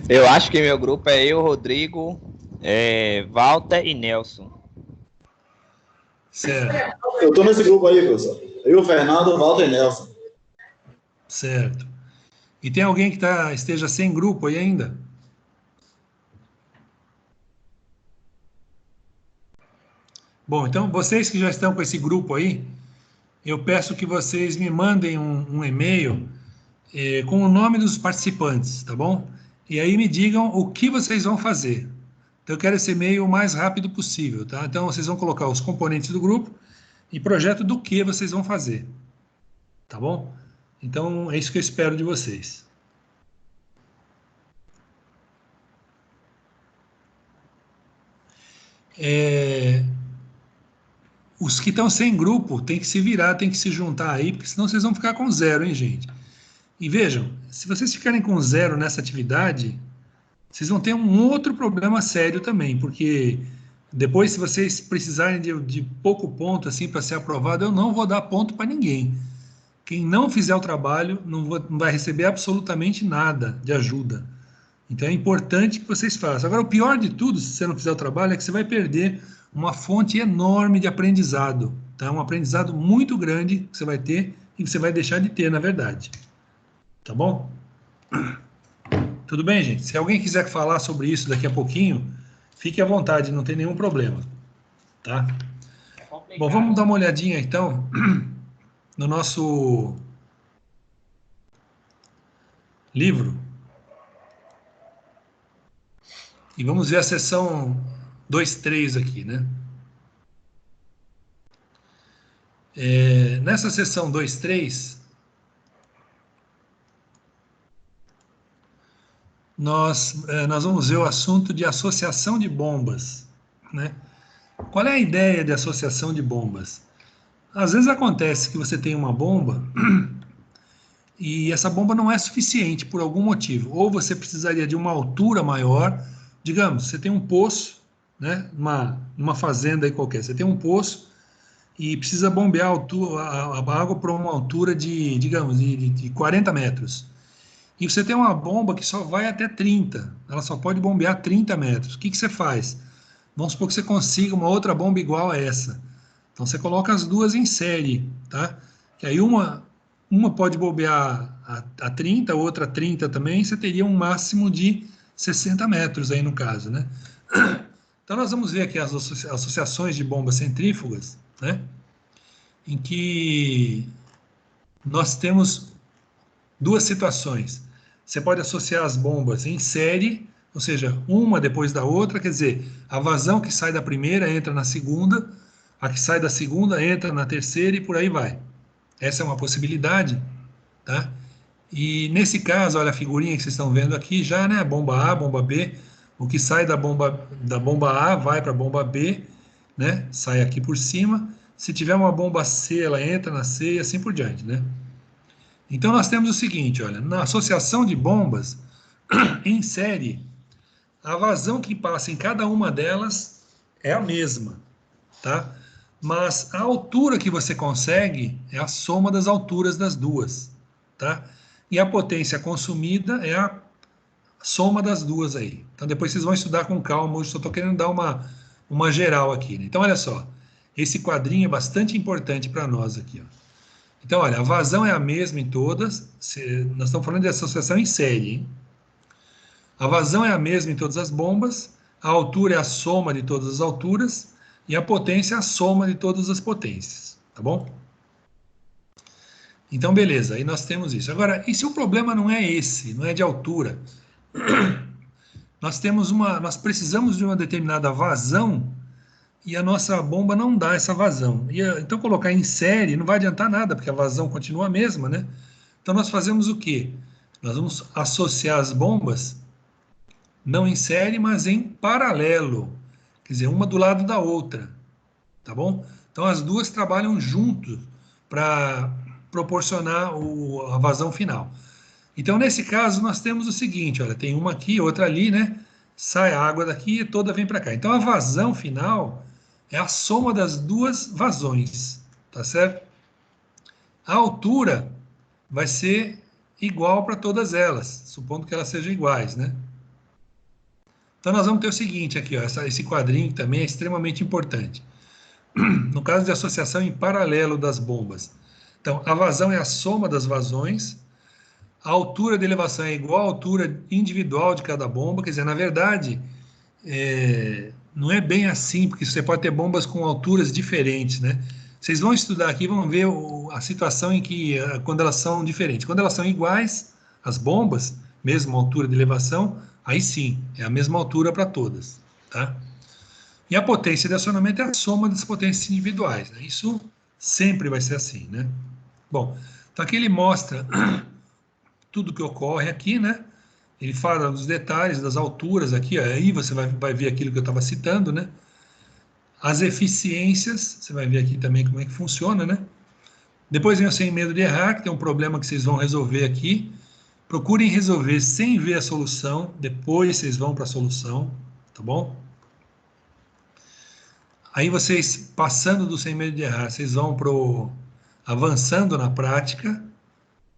Eu acho que meu grupo é eu, Rodrigo, Walter e Nelson. Certo, Eu tô nesse grupo aí, professor. Eu, Fernando, Walter e Nelson. certo. E tem alguém que esteja sem grupo aí ainda? Bom, então vocês que já estão com esse grupo aí, eu peço que vocês me mandem um e-mail com o nome dos participantes, tá bom? E aí me digam o que vocês vão fazer. Então eu quero esse e-mail o mais rápido possível, tá? Então vocês vão colocar os componentes do grupo e projeto do que vocês vão fazer, tá bom? Então é isso que eu espero de vocês. Os que estão sem grupo tem que se virar, tem que se juntar aí, porque senão vocês vão ficar com zero, hein, gente? E vejam, se vocês ficarem com zero nessa atividade, vocês vão ter um outro problema sério também, porque depois, se vocês precisarem de pouco ponto assim para ser aprovado, eu não vou dar ponto para ninguém. Quem não fizer o trabalho não vai receber absolutamente nada de ajuda. Então é importante que vocês façam. Agora, o pior de tudo, se você não fizer o trabalho, é que você vai perder uma fonte enorme de aprendizado. Tá? Um aprendizado muito grande que você vai ter e que você vai deixar de ter, na verdade. Tá bom? Tudo bem, gente? Se alguém quiser falar sobre isso daqui a pouquinho, fique à vontade, não tem nenhum problema. Tá? Bom, vamos dar uma olhadinha então no nosso livro. E vamos ver a seção 2.3 aqui, né? Nessa seção 2.3, nós vamos ver o assunto de associação de bombas, né? Qual é a ideia de associação de bombas? Às vezes acontece que você tem uma bomba e essa bomba não é suficiente por algum motivo, ou você precisaria de uma altura maior. Digamos, você tem um poço, né? Numa fazenda aí qualquer, você tem um poço e precisa bombear a água para uma altura digamos, de 40 metros. E você tem uma bomba que só vai até 30, ela só pode bombear 30 metros. O que você faz? Vamos supor que você consiga uma outra bomba igual a essa. Então você coloca as duas em série, tá? Que aí uma pode bombear a 30, a outra a 30 também, você teria um máximo de 60 metros aí no caso, né? Então nós vamos ver aqui as associações de bombas centrífugas, né? Em que nós temos duas situações. Você pode associar as bombas em série, ou seja, uma depois da outra, quer dizer, a vazão que sai da primeira entra na segunda, a que sai da segunda entra na terceira e por aí vai. Essa é uma possibilidade, tá? E nesse caso, olha a figurinha que vocês estão vendo aqui já, né? Bomba A, bomba B, o que sai da bomba A vai para a bomba B, né? Sai aqui por cima. Se tiver uma bomba C, ela entra na C e assim por diante, né? Então nós temos o seguinte, olha, na associação de bombas em série, a vazão que passa em cada uma delas é a mesma, tá? Mas a altura que você consegue é a soma das alturas das duas, tá? E a potência consumida é a soma das duas aí. Então depois vocês vão estudar com calma, eu só estou querendo dar uma geral aqui, né? Então olha só, esse quadrinho é bastante importante para nós aqui, ó. Então, olha, a vazão é a mesma em todas. Nós estamos falando de associação em série, hein? A vazão é a mesma em todas as bombas. A altura é a soma de todas as alturas. E a potência é a soma de todas as potências. Tá bom? Então, beleza. Aí nós temos isso. Agora, e se o problema não é esse? Não é de altura? nós precisamos de uma determinada vazão e a nossa bomba não dá essa vazão. Então, colocar em série não vai adiantar nada, porque a vazão continua a mesma, né? Então, nós fazemos o quê? Nós vamos associar as bombas, não em série, mas em paralelo. Quer dizer, uma do lado da outra, tá bom? Então, as duas trabalham junto para proporcionar a vazão final. Então, nesse caso, nós temos o seguinte, olha, tem uma aqui, outra ali, né? Sai a água daqui e toda vem para cá. Então, a vazão final é a soma das duas vazões, tá certo? A altura vai ser igual para todas elas, supondo que elas sejam iguais, né? Então, nós vamos ter o seguinte aqui, ó, esse quadrinho também é extremamente importante. No caso de associação em paralelo das bombas. Então, a vazão é a soma das vazões, a altura de elevação é igual à altura individual de cada bomba, quer dizer, na verdade, não é bem assim, porque você pode ter bombas com alturas diferentes, né? Vocês vão estudar aqui, vão ver a situação em que, quando elas são diferentes. Quando elas são iguais, as bombas, mesma altura de elevação, aí sim, é a mesma altura para todas, tá? E a potência de acionamento é a soma das potências individuais, né? Isso sempre vai ser assim, né? Bom, então aqui ele mostra tudo que ocorre aqui, né? Ele fala dos detalhes, das alturas aqui, aí você vai ver aquilo que eu estava citando, né? As eficiências, você vai ver aqui também como é que funciona, né? Depois vem o sem medo de errar, que tem um problema que vocês vão resolver aqui. Procurem resolver sem ver a solução, depois vocês vão para a solução, tá bom? Aí vocês, passando do sem medo de errar, vocês vão avançando na prática,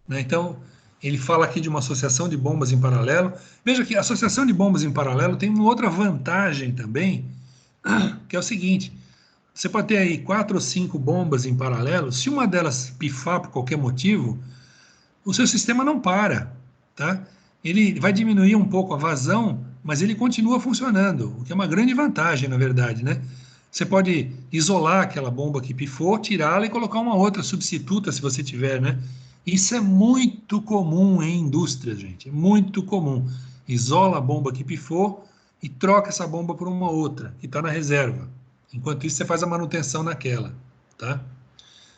né? Então, ele fala aqui de uma associação de bombas em paralelo. Veja que a associação de bombas em paralelo tem uma outra vantagem também, que é o seguinte: você pode ter aí 4 ou 5 bombas em paralelo. Se uma delas pifar por qualquer motivo, o seu sistema não para, tá? Ele vai diminuir um pouco a vazão, mas ele continua funcionando, o que é uma grande vantagem, na verdade, né? Você pode isolar aquela bomba que pifou, tirá-la e colocar uma outra substituta, se você tiver, né? Isso é muito comum em indústrias, gente, é muito comum. Isola a bomba que pifou e troca essa bomba por uma outra, que está na reserva. Enquanto isso, você faz a manutenção naquela, tá?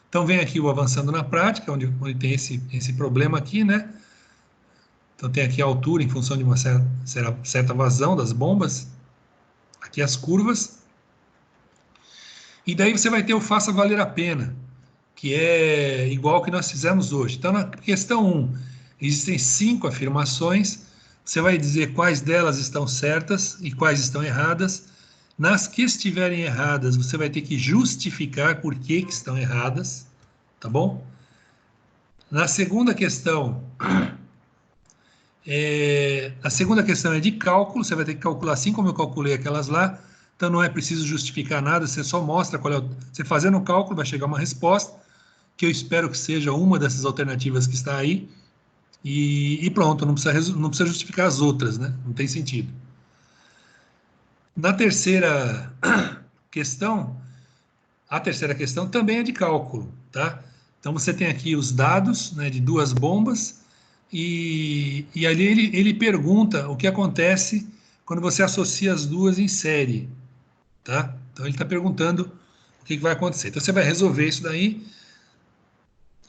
Então, vem aqui o avançando na prática, onde tem esse problema aqui, né? Então, tem aqui a altura em função de uma certa vazão das bombas. Aqui as curvas. E daí você vai ter o faça valer a pena, que é igual ao que nós fizemos hoje. Então, na questão 1, existem 5 afirmações. Você vai dizer quais delas estão certas e quais estão erradas. Nas que estiverem erradas, você vai ter que justificar por que estão erradas, tá bom? Na segunda questão, a segunda questão é de cálculo, você vai ter que calcular assim como eu calculei aquelas lá, então não é preciso justificar nada, você só mostra qual é você fazendo o cálculo vai chegar uma resposta, que eu espero que seja uma dessas alternativas que está aí, e pronto, não precisa justificar as outras, né? Não tem sentido. Na terceira questão, a terceira questão também é de cálculo, tá? Então você tem aqui os dados, né, de 2 bombas, e ali ele pergunta o que acontece quando você associa as duas em série, tá? Então ele está perguntando o que vai acontecer. Então você vai resolver isso daí,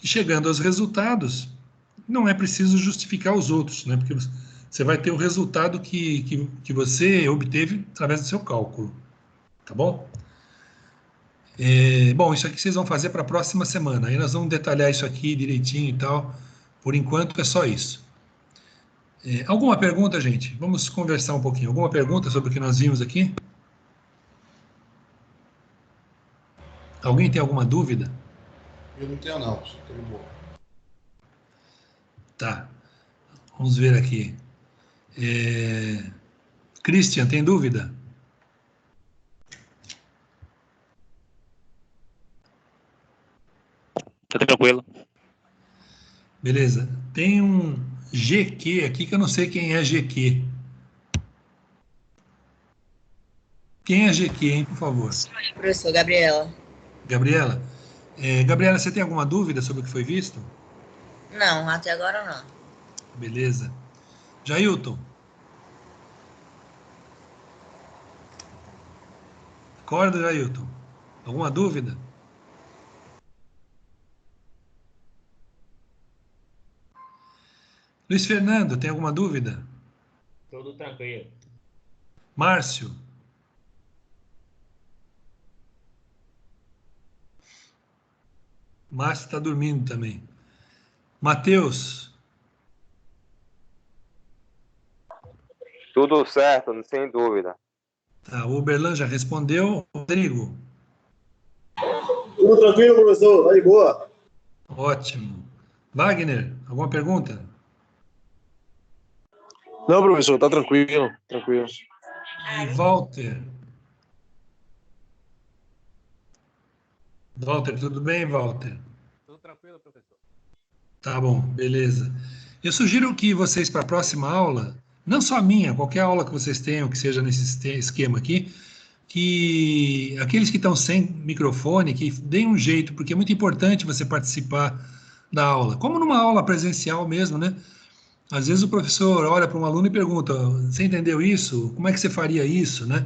e chegando aos resultados, não é preciso justificar os outros, né? Porque você vai ter o resultado que você obteve através do seu cálculo, tá bom? Bom, isso aqui vocês vão fazer para a próxima semana. Aí nós vamos detalhar isso aqui direitinho e tal. Por enquanto é só isso. Alguma pergunta, gente? Vamos conversar um pouquinho. Alguma pergunta sobre o que nós vimos aqui? Alguém tem alguma dúvida? Eu não tenho não, estou de boa. Tá. Vamos ver aqui. Christian, tem dúvida? Tá tranquilo. Beleza. Tem um GQ aqui que eu não sei quem é GQ. Quem é GQ, hein, por favor? Professor, Gabriela. Gabriela? Gabriela, você tem alguma dúvida sobre o que foi visto? Não, até agora não. Beleza. Jailton? Concorda, Jailton? Alguma dúvida? Luiz Fernando, tem alguma dúvida? Tudo tranquilo. Márcio? Márcio está dormindo também. Matheus? Tudo certo, sem dúvida. Tá, o Uberlan já respondeu. Rodrigo? Tudo tranquilo, professor? Tá de boa. Ótimo. Wagner, alguma pergunta? Não, professor, tá tranquilo, tranquilo. E Walter? Walter, tudo bem, Walter? Tudo tranquilo, professor. Tá bom, beleza. Eu sugiro que vocês, para a próxima aula, não só a minha, qualquer aula que vocês tenham, que seja nesse esquema aqui, que aqueles que estão sem microfone, que deem um jeito, porque é muito importante você participar da aula. Como numa aula presencial mesmo, né? Às vezes o professor olha para um aluno e pergunta: você entendeu isso? Como é que você faria isso, né?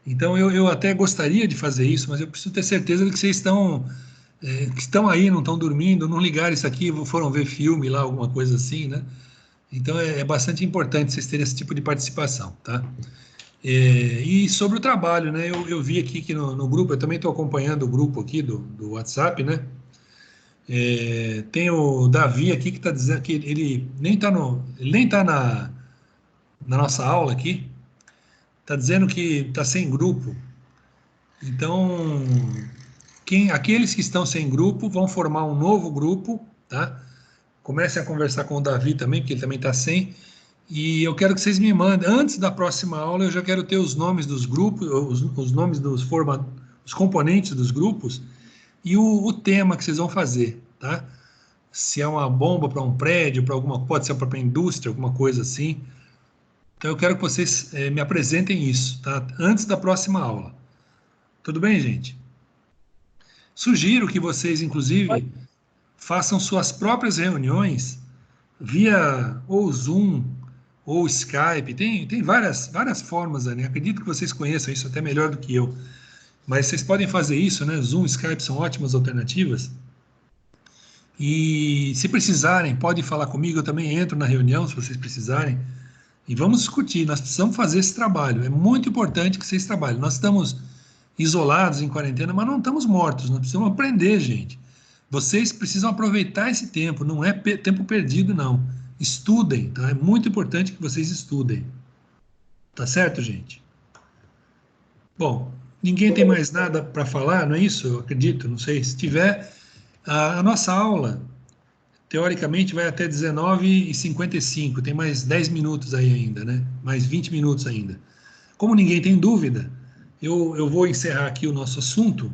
Então eu até gostaria de fazer isso, mas eu preciso ter certeza de que vocês que estão aí, não estão dormindo, não ligaram isso aqui, foram ver filme lá, alguma coisa assim, né? Então é bastante importante vocês terem esse tipo de participação, tá? E sobre o trabalho, né? Eu vi aqui que no grupo, eu também estou acompanhando o grupo aqui do WhatsApp, né? Tem o Davi aqui que está dizendo que ele nem está na nossa aula aqui, está dizendo que está sem grupo. Então, aqueles que estão sem grupo vão formar um novo grupo, tá? Comecem a conversar com o Davi também, porque ele também está sem. E eu quero que vocês me mandem, antes da próxima aula, eu já quero ter os nomes dos grupos, os nomes os componentes dos grupos e o tema que vocês vão fazer, tá? Se é uma bomba para um prédio, para alguma, pode ser para indústria, alguma coisa assim. Então eu quero que vocês me apresentem isso, tá? Antes da próxima aula. Tudo bem, gente? Sugiro que vocês, inclusive, façam suas próprias reuniões via ou Zoom ou Skype. Tem várias formas, né? Acredito que vocês conheçam isso até melhor do que eu. Mas vocês podem fazer isso, né? Zoom, Skype são ótimas alternativas. E se precisarem, podem falar comigo, eu também entro na reunião, se vocês precisarem. E vamos discutir, nós precisamos fazer esse trabalho. É muito importante que vocês trabalhem. Nós estamos isolados em quarentena, mas não estamos mortos, nós precisamos aprender, gente. Vocês precisam aproveitar esse tempo, não é tempo perdido, não. Estudem, tá? É muito importante que vocês estudem. Tá certo, gente? Bom, ninguém tem mais nada para falar, não é isso? Eu acredito, não sei. Se tiver, a nossa aula, teoricamente, vai até 19h55, tem mais 10 minutos aí ainda, né? Mais 20 minutos ainda. Como ninguém tem dúvida, eu vou encerrar aqui o nosso assunto,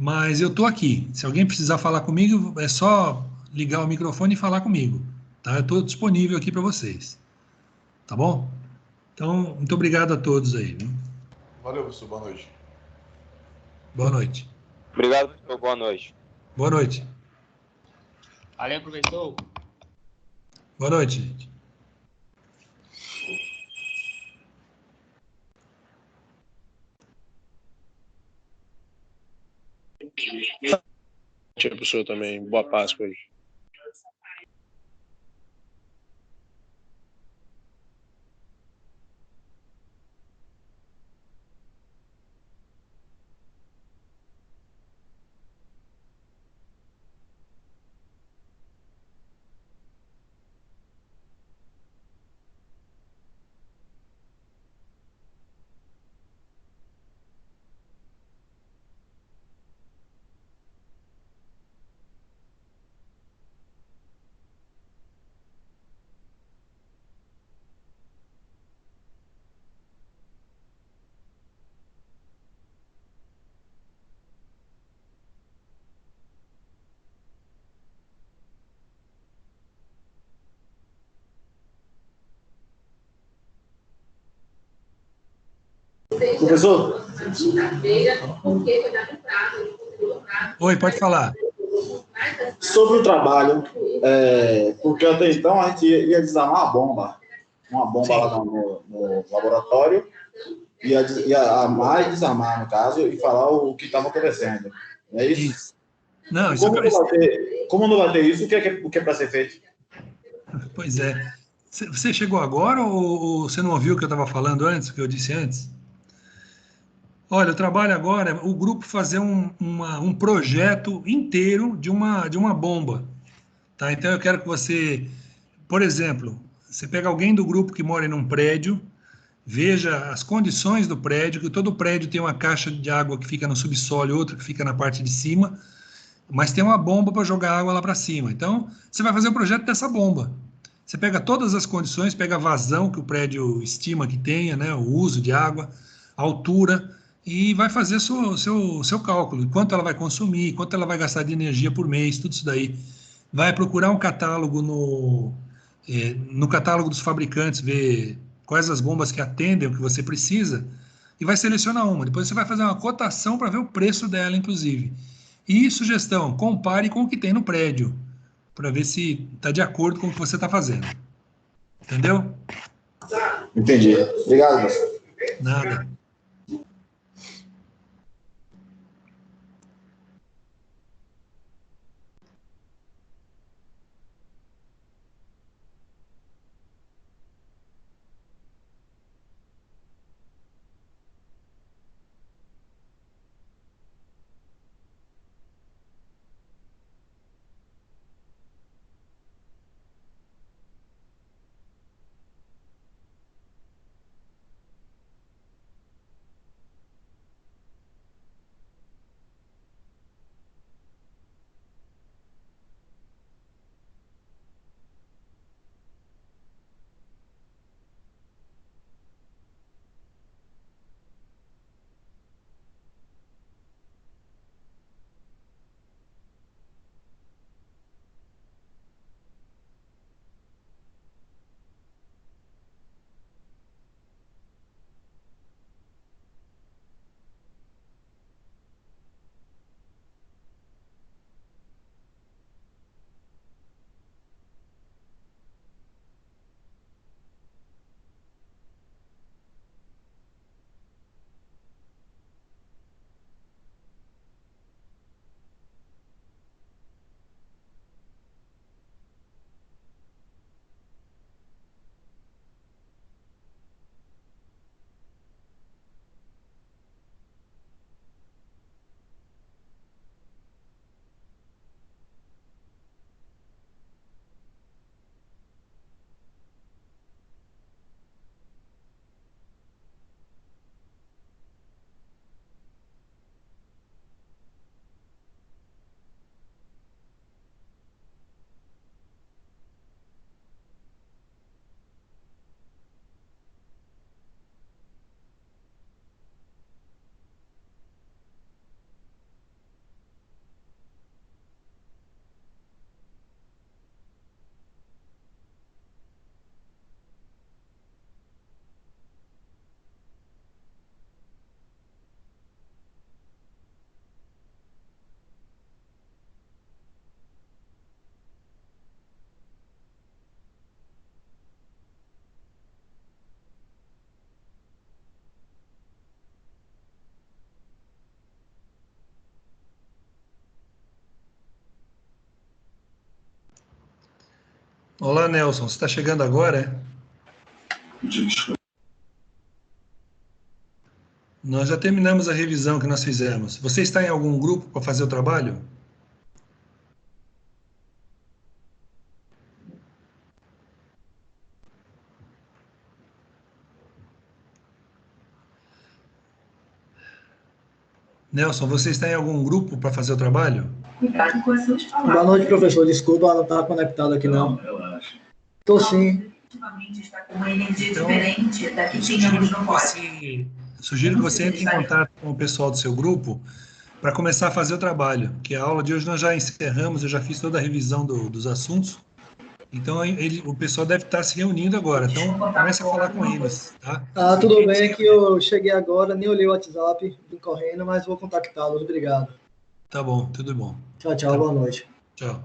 mas eu estou aqui. Se alguém precisar falar comigo, é só ligar o microfone e falar comigo, tá? Eu estou disponível aqui para vocês, tá bom? Então, muito obrigado a todos aí, viu? Valeu, professor. Boa noite. Boa noite. Obrigado, professor. Boa noite. Boa noite. Valeu, professor. Boa noite, gente. Tchau, professor, também. Boa Páscoa aí. Professor, Oi, pode falar. sobre o trabalho, porque até então a gente ia desarmar uma bomba Sim. lá no laboratório, ia amar e desarmar, no caso, e falar o que estava acontecendo. Não é isso? Isso. Não, isso Como não vai ter isso, o que é para ser feito? Pois é. Você chegou agora ou você não ouviu o que eu estava falando antes, o que eu disse antes? Olha, eu trabalho agora, o grupo fazer um projeto inteiro de uma bomba, tá? Então eu quero que você, por exemplo, você pega alguém do grupo que mora em um prédio, veja as condições do prédio, que todo prédio tem uma caixa de água que fica no subsolo e outra que fica na parte de cima, mas tem uma bomba para jogar água lá para cima. Então, você vai fazer o projeto dessa bomba. Você pega todas as condições, pega a vazão que o prédio estima que tenha, né, o uso de água, a altura, e vai fazer seu cálculo, quanto ela vai consumir, quanto ela vai gastar de energia por mês, tudo isso daí. Vai procurar um catálogo no catálogo dos fabricantes, ver quais as bombas que atendem o que você precisa, e vai selecionar uma. Depois você vai fazer uma cotação para ver o preço dela, inclusive. E sugestão, compare com o que tem no prédio, para ver se está de acordo com o que você está fazendo. Entendeu? Entendi. Obrigado, professor. Nada. Olá, Nelson. Você está chegando agora, é? Nós já terminamos a revisão que nós fizemos. Você está em algum grupo para fazer o trabalho? Nelson, você está em algum grupo para fazer o trabalho? Boa noite, professor. Desculpa, não estava conectado aqui, não. Estou sim. Sugiro que você entre em contato com o pessoal do seu grupo para começar a fazer o trabalho, que a aula de hoje nós já encerramos, eu já fiz toda a revisão dos assuntos, então o pessoal deve estar se reunindo agora, então comece a falar com eles, tá? Ah, tudo bem, que eu cheguei agora, nem olhei o WhatsApp, vim correndo, mas vou contactá-los, obrigado. Tá bom, tudo bom. Tchau, tchau, boa noite. Tchau.